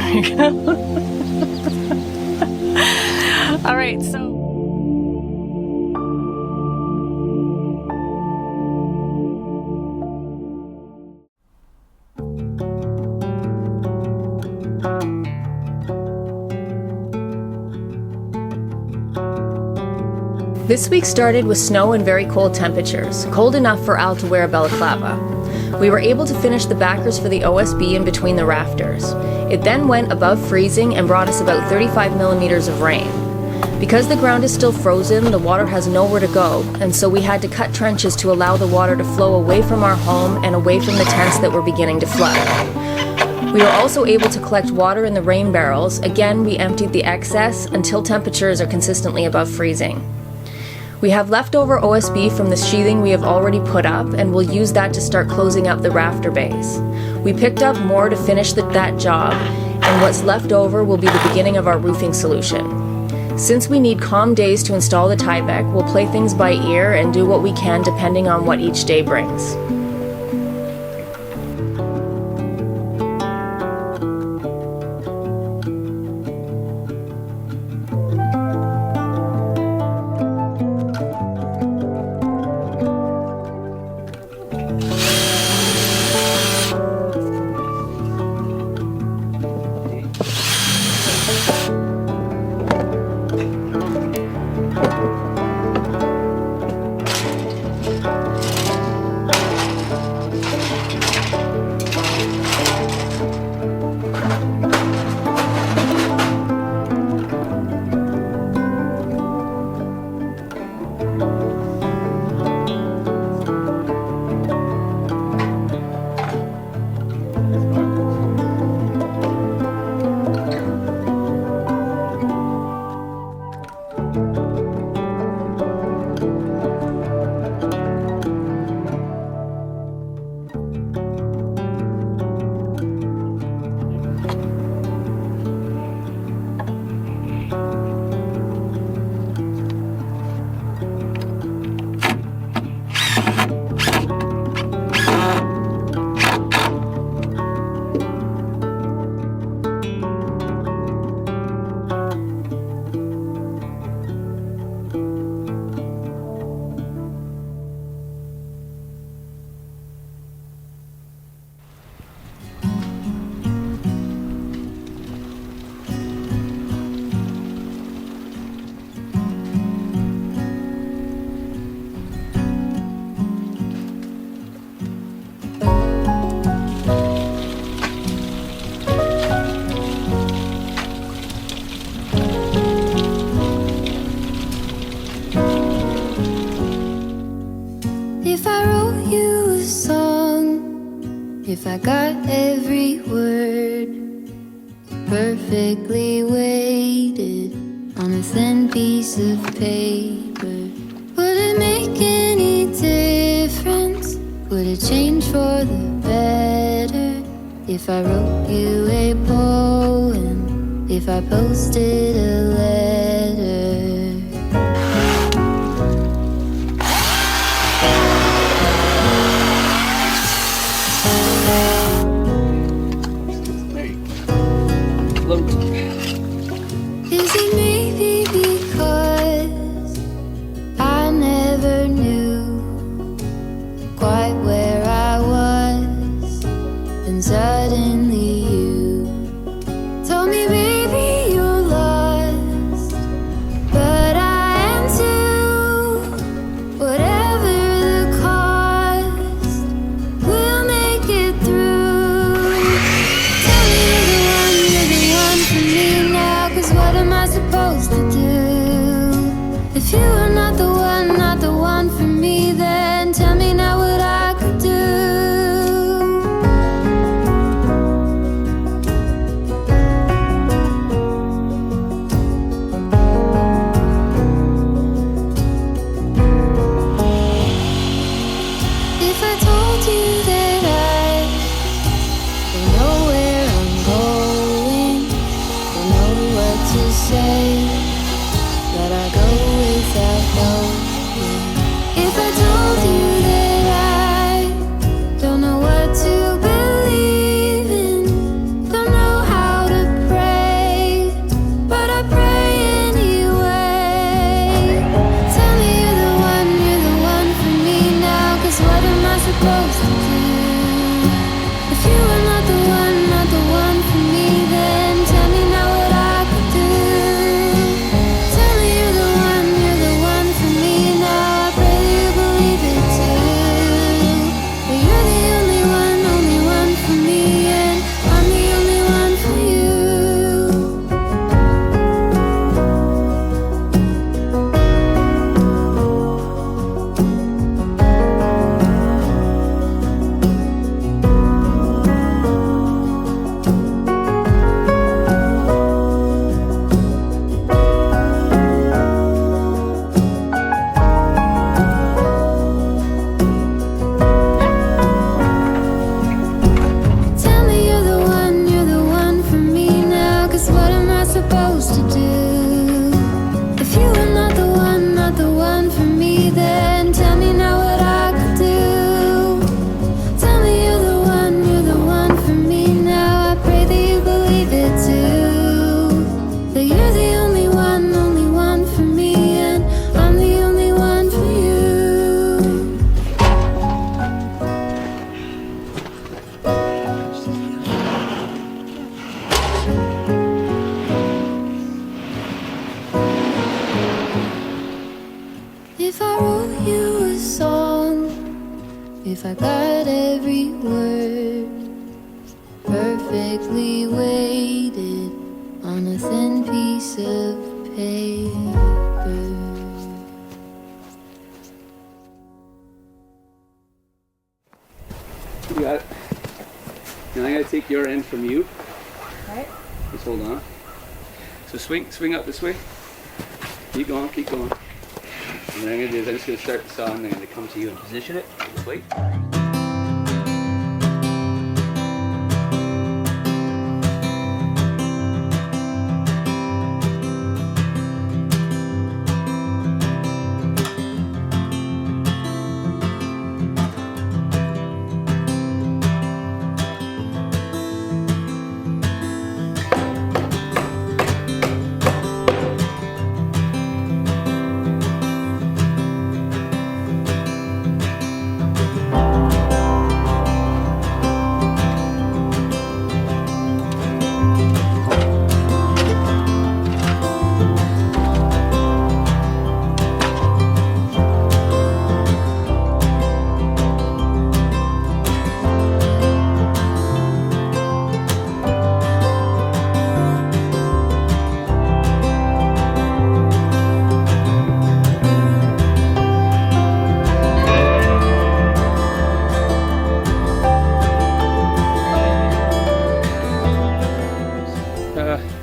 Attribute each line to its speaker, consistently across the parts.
Speaker 1: All right, so
Speaker 2: this week started with snow and very cold temperatures, cold enough for Al to wear a balaclava. We were able to finish the backers for the OSB in between the rafters. It then went above freezing and brought us about 35 millimeters of rain. Because the ground is still frozen, the water has nowhere to go, and so we had to cut trenches to allow the water to flow away from our home and away from the tents that were beginning to flood. We were also able to collect water in the rain barrels. Again, we emptied the excess until temperatures are consistently above freezing. We have leftover OSB from the sheathing we have already put up, and we'll use that to start closing up the rafter base. We picked up more to finish that job, and what's left over will be the beginning of our roofing solution. Since we need calm days to install the Tyvek, we'll play things by ear and do what we can depending on what each day brings.
Speaker 3: If I got every word perfectly weighted on a thin piece of paper, would it make any difference? Would it change for the better? If I wrote you a poem, if I posted a letter? Is it maybe because I never knew quite where I was, then suddenly you told me, baby, you're lost, but if I got every word perfectly weighted on a thin piece of paper.
Speaker 1: You got it. And I'm going to take your end from you.
Speaker 2: Right.
Speaker 1: Just hold on. So swing up this way. Keep going, keep going. And what I'm going to do is I'm just going to start the saw and I'm going to come to you and position it. Just wait.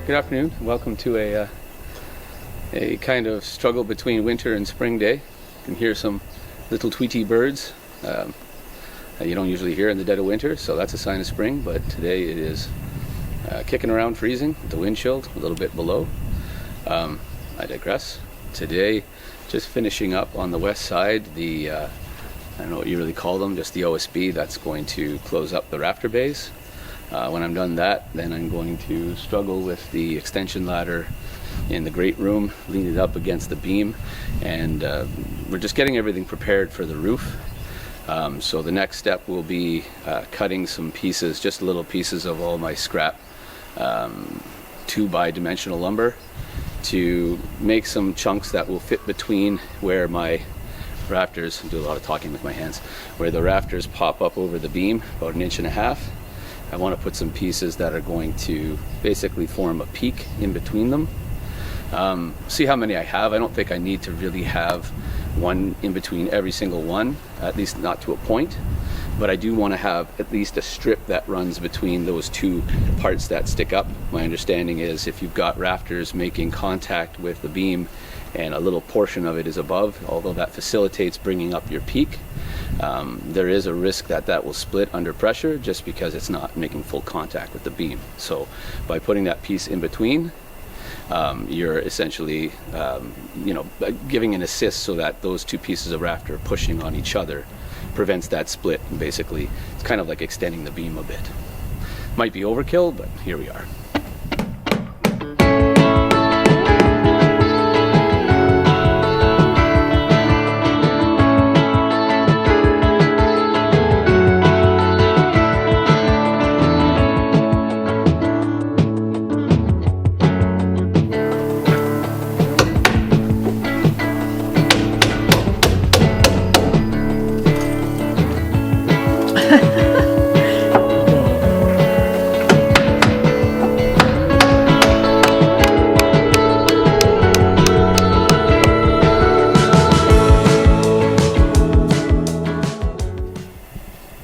Speaker 1: Good afternoon. Welcome to a kind of struggle between winter and spring day. You can hear some little tweety birds that you don't usually hear in the dead of winter, so that's a sign of spring. But today it is kicking around, freezing, the wind chilled a little bit below. I digress. Today, just finishing up on the west side, the I don't know what you really call them, just the OSB that's going to close up the rafter bays. When I'm done that, then I'm going to struggle with the extension ladder in the great room, lean it up against the beam, and we're just getting everything prepared for the roof. So the next step will be cutting some pieces, just little pieces of all my scrap 2x dimensional lumber to make some chunks that will fit between where my rafters, I do a lot of talking with my hands, where the rafters pop up over the beam, about 1.5 inches. I want to put some pieces that are going to basically form a peak in between them. See how many I have. I don't think I need to really have one in between every single one, at least not to a point. But I do want to have at least a strip that runs between those two parts that stick up. My understanding is if you've got rafters making contact with the beam and a little portion of it is above, although that facilitates bringing up your peak, there is a risk that that will split under pressure just because it's not making full contact with the beam. So by putting that piece in between, you're essentially giving an assist so that those two pieces of rafter pushing on each other prevents that split. And basically, it's kind of like extending the beam a bit. Might be overkill, but here we are.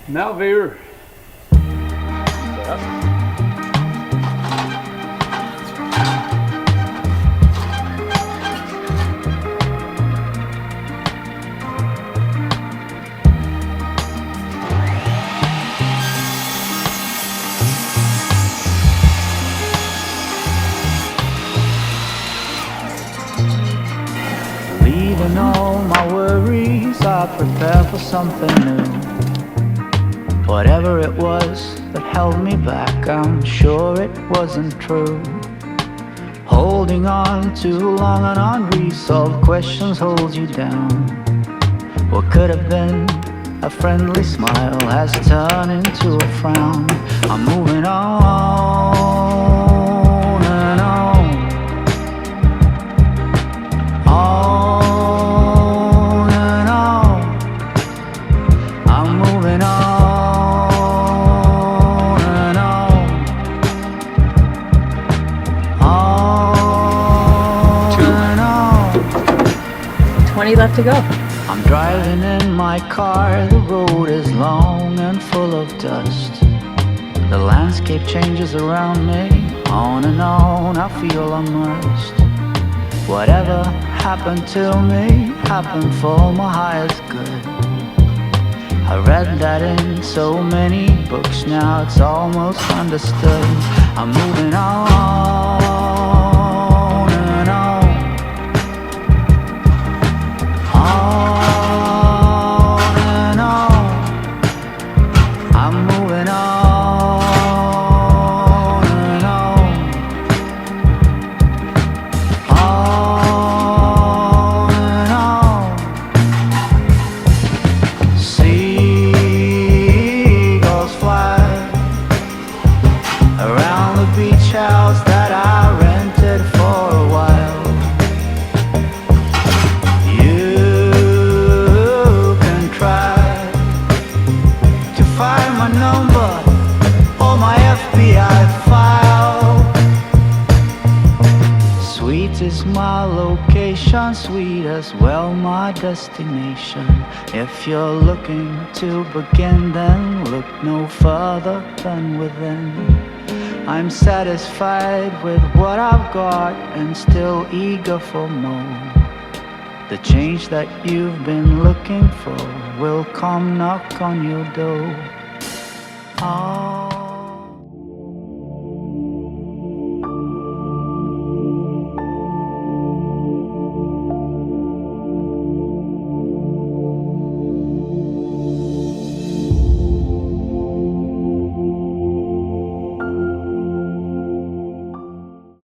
Speaker 1: Now we're
Speaker 4: leaving all my worries, I prepare for something new. Whatever it was that held me back, I'm sure it wasn't true. Holding on too long and unresolved questions hold you down. What could have been a friendly smile has turned into a frown. I'm moving on and on, on and on. I'm moving
Speaker 2: you left to go.
Speaker 4: I'm driving in my car, the road is long and full of dust. The landscape changes around me, on and on, I feel I must. Whatever happened to me, happened for my highest good. I read that in so many books, now it's almost understood. I'm moving on and on, on and on. I'm moving on and on, on and on. Seagulls fly around the beach house that I rented for a while. You can try to find my number or my FBI file. Sweet is my location, sweet as well my destination. If you're looking to begin, then look no further than within. I'm satisfied with what I've got and still eager for more. The change that you've been looking for will come knock on your door. Oh.